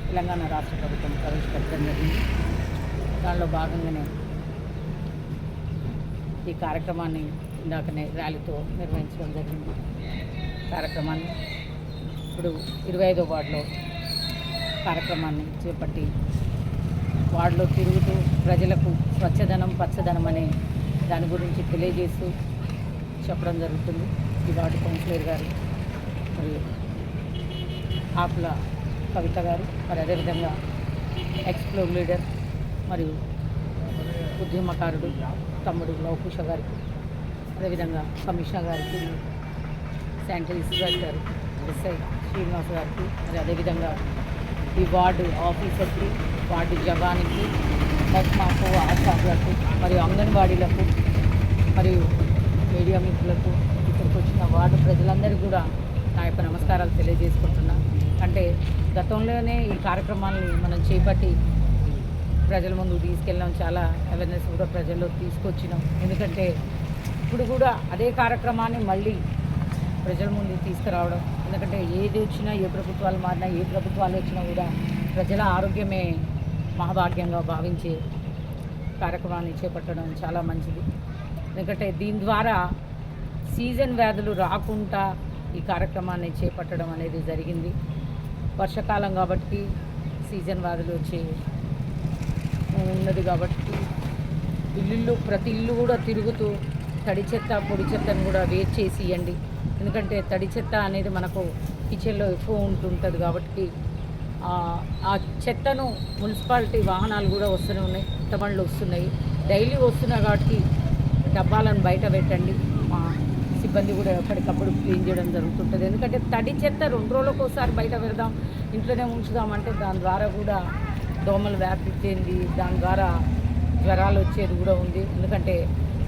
తెలంగాణ రాష్ట్ర ప్రభుత్వం ప్రవేశపెట్టడం జరిగింది. దానిలో భాగంగానే ఈ కార్యక్రమాన్ని ఇందాకనే ర్యాలీతో నిర్వహించడం జరిగింది. కార్యక్రమాన్ని ఇప్పుడు 25వ వార్డులో కార్యక్రమాన్ని చేపట్టి వార్డులో తిరుగుతూ ప్రజలకు స్వచ్ఛదనం పచ్చదనం అనే దాని గురించి తెలియజేస్తూ చెప్పడం జరుగుతుంది. ఈ వార్డు కౌన్సిలర్ గారు మరియు ఆకుల కవిత గారు, మరి అదేవిధంగా ఎక్స్ప్లోర్ లీడర్ మరియు ఉద్యమకారుడు తమ్ముడు లవకుశ గారికి, అదేవిధంగా కమిషనర్ గారికి, శానిటరీ ఇన్స్పెక్టర్ ఎస్ఐ శ్రీనివాస్ గారికి, మరి అదేవిధంగా ఈ వార్డు ఆఫీసర్కి, వార్డు జవానికి, మాకు ఆశాలకు మరియు అంగన్వాడీలకు మరియు మీడియా మిత్రులకు, ఇక్కడికి వచ్చిన వార్డు ప్రజలందరికీ కూడా నా యొక్క నమస్కారాలు తెలియజేసుకుంటున్నా. అంటే గతంలోనే ఈ కార్యక్రమాన్ని మనం చేపట్టి ప్రజల ముందు తీసుకెళ్ళాం, చాలా అవేర్నెస్ కూడా ప్రజల్లో తీసుకొచ్చినాం. ఎందుకంటే ఇప్పుడు కూడా అదే కార్యక్రమాన్ని మళ్ళీ ప్రజల ముందు తీసుకురావడం, ఎందుకంటే ఏది వచ్చినా, ఏ ప్రభుత్వాలు మారినా, ఏ ప్రభుత్వాలు వచ్చినా కూడా ప్రజల ఆరోగ్యమే మహాభాగ్యంగా భావించే కార్యక్రమాన్ని చేపట్టడం చాలా మంచిది. ఎందుకంటే దీని ద్వారా సీజన్ వ్యాధులు రాకుండా ఈ కార్యక్రమాన్ని చేపట్టడం అనేది జరిగింది. వర్షాకాలం కాబట్టి సీజన్ వ్యాధులు వచ్చి ఉన్నది కాబట్టి ప్రతి ఇల్లు కూడా తిరుగుతూ తడి చెత్త పొడి చెత్తను కూడా వేరు చేసి ఇవ్వండి. ఎందుకంటే తడి చెత్త అనేది మనకు కిచెన్లో ఎక్కువ ఉంటుంటుంది కాబట్టి ఆ చెత్తను మున్సిపాలిటీ వాహనాలు కూడా వస్తూనే ఉన్నాయి, బండ్లు వస్తున్నాయి, డైలీ వస్తున్నాయి కాబట్టి డబ్బాలను బయట పెట్టండి. మా సిబ్బంది కూడా ఎప్పటికప్పుడు క్లీన్ చేయడం జరుగుతుంటుంది. ఎందుకంటే తడి చెత్త 2 రోజులకు ఒకసారి బయట పెడదాం, ఇంట్లోనే ఉంచుదామంటే దాని ద్వారా కూడా దోమలు వ్యాప్తి చెంది దాని ద్వారా జ్వరాలు వచ్చేది కూడా ఉంది. ఎందుకంటే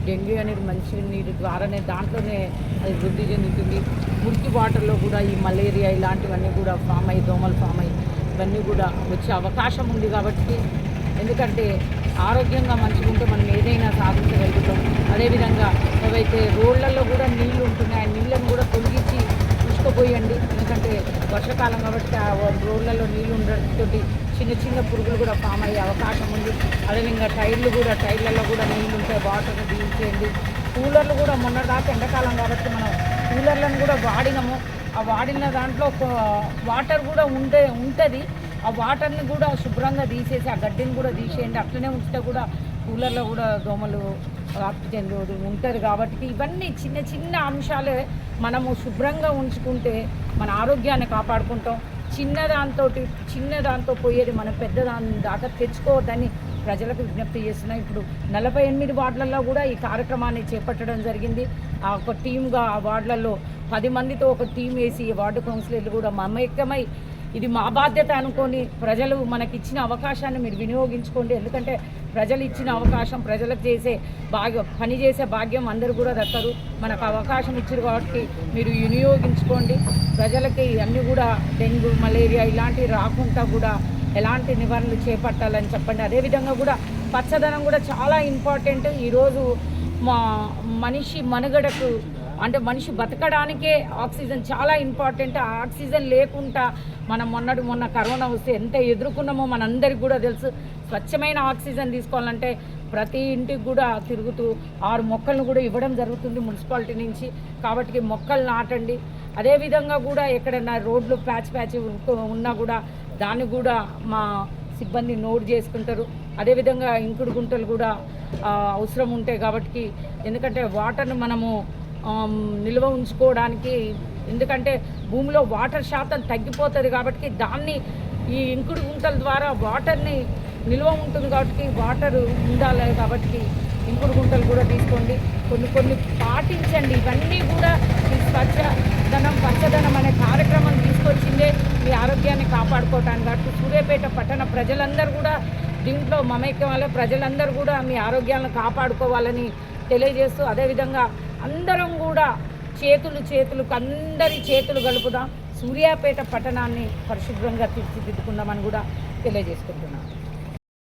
డెంగ్యూ అనేది మంచి నీరు ద్వారానే దాంట్లోనే అది వృద్ధి చెందుతుంది. మురికి వాటర్లో కూడా ఈ మలేరియా ఇలాంటివన్నీ కూడా ఫామ్ అయ్యి, దోమలు ఫామ్ అయ్యి ఇవన్నీ కూడా వచ్చే అవకాశం ఉంది. కాబట్టి ఎందుకంటే ఆరోగ్యంగా మంచిగా ఉంటే మనం ఏదైనా సాధించగలుగుతాం. అదేవిధంగా ఏవైతే రోడ్లలో కూడా నీళ్లు ఉంటున్నాయి, ఆ నీళ్ళను కూడా తొలగించి తీసుకుపోయండి. ఎందుకంటే వర్షాకాలం కాబట్టి ఆ రోడ్లలో నీళ్లు ఉండడంతో చిన్న చిన్న పురుగులు కూడా ఫామ్ అయ్యే అవకాశం ఉంది. అదేవిధంగా టైర్లలో కూడా నీళ్ళు ఉంటాయి, వాటర్ని తీయించేయండి. కూలర్లు కూడా మొన్నదాకా ఎండాకాలం కాబట్టి మనం కూలర్లను కూడా వాడినాము. ఆ వాడిన దాంట్లో వాటర్ కూడా ఉంటుంది. ఆ వాటర్ని కూడా శుభ్రంగా తీసేసి ఆ గడ్డిని కూడా తీసేయండి. అట్లనే ఉంచితే కూడా కూలర్లో కూడా దోమలు వ్యాప్తి చెంది ఉంటుంది. కాబట్టి ఇవన్నీ చిన్న చిన్న అంశాలే మనము శుభ్రంగా ఉంచుకుంటే మన ఆరోగ్యాన్ని కాపాడుకుంటాం. చిన్నదాంతో పోయేది మనం పెద్దదాని దాకా తెచ్చుకోవద్దని ప్రజలకు విజ్ఞప్తి చేస్తున్నాం. ఇప్పుడు 48 వార్డులలో కూడా ఈ కార్యక్రమాన్ని చేపట్టడం జరిగింది. ఆ ఒక టీమ్గా ఆ వార్డులలో 10 మందితో ఒక టీం వేసి వార్డు కౌన్సిలర్లు కూడా మమేకమై ఇది మా బాధ్యత అనుకొని ప్రజలు మనకిచ్చిన అవకాశాన్ని మీరు వినియోగించుకోండి. ఎందుకంటే ప్రజలు ఇచ్చిన అవకాశం, ప్రజలకు పని చేసే భాగ్యం అందరూ కూడా దక్కరు. మనకు అవకాశం ఇచ్చారు కాబట్టి మీరు వినియోగించుకోండి. ప్రజలకి అన్నీ కూడా డెంగ్యూ, మలేరియా ఇలాంటివి రాకుండా కూడా ఎలాంటి నివారణలు చేపట్టాలని చెప్పండి. అదేవిధంగా కూడా పచ్చదనం కూడా చాలా ఇంపార్టెంట్. ఈరోజు మనిషి మనుగడకు అంటే మనిషి బతకడానికే ఆక్సిజన్ చాలా ఇంపార్టెంట్. ఆ ఆక్సిజన్ లేకుండా మనం మొన్న కరోనా వస్తే ఎంత ఎదుర్కొన్నామో మనందరికీ కూడా తెలుసు. స్వచ్ఛమైన ఆక్సిజన్ తీసుకోవాలంటే ప్రతి ఇంటికి కూడా తిరుగుతూ 6 మొక్కలను కూడా ఇవ్వడం జరుగుతుంది మున్సిపాలిటీ నుంచి. కాబట్టి మొక్కలు నాటండి. అదేవిధంగా కూడా ఎక్కడైనా రోడ్లు ప్యాచ్ ఉన్నా కూడా దాన్ని కూడా మా సిబ్బంది నోట్ చేసుకుంటారు. అదేవిధంగా ఇంకుడు గుంటలు కూడా అవసరం ఉంటాయి కాబట్టి ఎందుకంటే వాటర్ని మనము నిల్వ ఉంచుకోవడానికి, ఎందుకంటే భూమిలో వాటర్ శాతం తగ్గిపోతుంది కాబట్టి దాన్ని ఈ ఇంకుడు గుంటల ద్వారా వాటర్ని నిల్వ ఉంటుంది కాబట్టి వాటర్ ఉండాలి. కాబట్టి ఇంకుడు గుంటలు కూడా తీసుకోండి. కొన్ని పాటించండి. ఇవన్నీ కూడా ఈ పచ్చదనం అనే కార్యక్రమం తీసుకొచ్చిందే మీ ఆరోగ్యాన్ని కాపాడుకోవటానికి. కాబట్టి సూర్యాపేట పట్టణ ప్రజలందరూ కూడా దీంట్లో మమైక్యం వల్ల ప్రజలందరూ కూడా మీ ఆరోగ్యాలను కాపాడుకోవాలని తెలియజేస్తూ, అదేవిధంగా అందరం కూడా అందరి చేతులు కలుపుదాం. సూర్యాపేట పట్టణాన్ని పరిశుభ్రంగా తీర్చిదిద్దుకుందామని కూడా తెలియజేసుకుంటున్నాను.